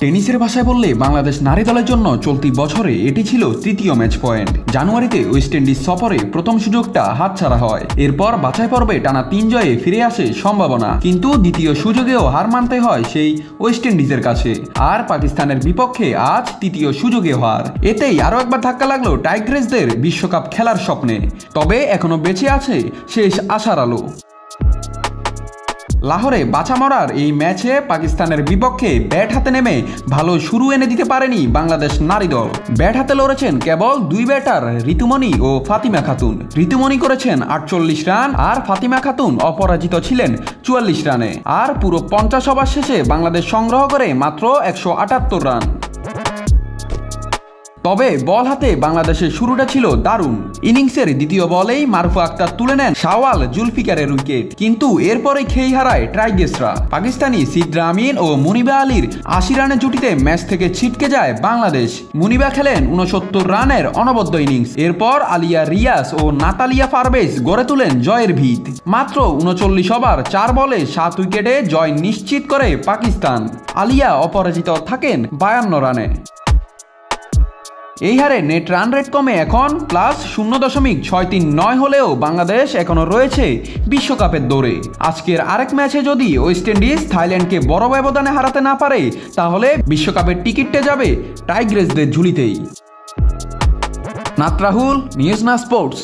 টেনিসের ভাষায় বললে বাংলাদেশ নারী দলের জন্য চলতি বছরে এটি ছিল তৃতীয় ম্যাচ পয়েন্ট। জানুয়ারিতে ওয়েস্ট ইন্ডিজ সফরে প্রথম সুযোগটা হাতছাড়া হয়। এরপর বাছাই পর্বে টানা ৩ জয়ে ফিরে আসে সম্ভাবনা, কিন্তু দ্বিতীয় সুযোগেও হার মানতে হয় সেই ওয়েস্ট ইন্ডিজের কাছে। আর পাকিস্তানের বিপক্ষে আজ তৃতীয় সুযোগে হার, এতেই আরও একবার ধাক্কা লাগলো টাইগ্রেসদের বিশ্বকাপ খেলার স্বপ্নে। তবে এখনো বেঁচে আছে শেষ আশার আলো। লাহোরে বাছা মরার এই ম্যাচে পাকিস্তানের বিপক্ষে ব্যাট হাতে নেমে ভালো শুরু এনে দিতে পারেনি বাংলাদেশ নারী দল। ব্যাট হাতে লড়েছেন কেবল দুই ব্যাটার ঋতুমণি ও ফাতিমা খাতুন। ঋতুমণি করেছেন 48 রান আর ফাতিমা খাতুন অপরাজিত ছিলেন 44 রানে। আর পুরো 50 ওভার শেষে বাংলাদেশ সংগ্রহ করে মাত্র 178 রান। তবে বল হাতে বাংলাদেশের শুরুটা ছিল দারুণ। ইনিংসের দ্বিতীয় বলেই মারুফা আক্তার তুলে নেন শাওয়াল জুলফিকারের উইকেট, কিন্তু এরপরেই খেই হারায় টাইগ্রেসরা। পাকিস্তানি সিদ্রা আমিন ও মুনিবা আলীর 80 রানের জুটিতে ম্যাচ থেকে ছিটকে যায় বাংলাদেশ। মুনিবা খেলেন 69 রানের অনবদ্য ইনিংস। এরপর আলিয়া রিয়াজ ও নাতালিয়া পারভেজ গড়ে তুলেন জয়ের ভিত। মাত্র 39 ওভার 4 বলে 7 উইকেটে জয় নিশ্চিত করে পাকিস্তান। আলিয়া অপরাজিত থাকেন 52 রানে। এই হারে নেট রান রেট কমে এখন +0.639 হলেও বাংলাদেশ এখনো রয়েছে বিশ্বকাপের দৌড়ে। আজকের আরেক ম্যাচে যদি ওয়েস্ট ইন্ডিজ থাইল্যান্ডকে বড় ব্যবধানে হারাতে না পারে, তাহলে বিশ্বকাপের টিকিটটা যাবে টাইগ্রেসদের ঝুলিতেই। নাত রাহুল, নিউজ না স্পোর্টস।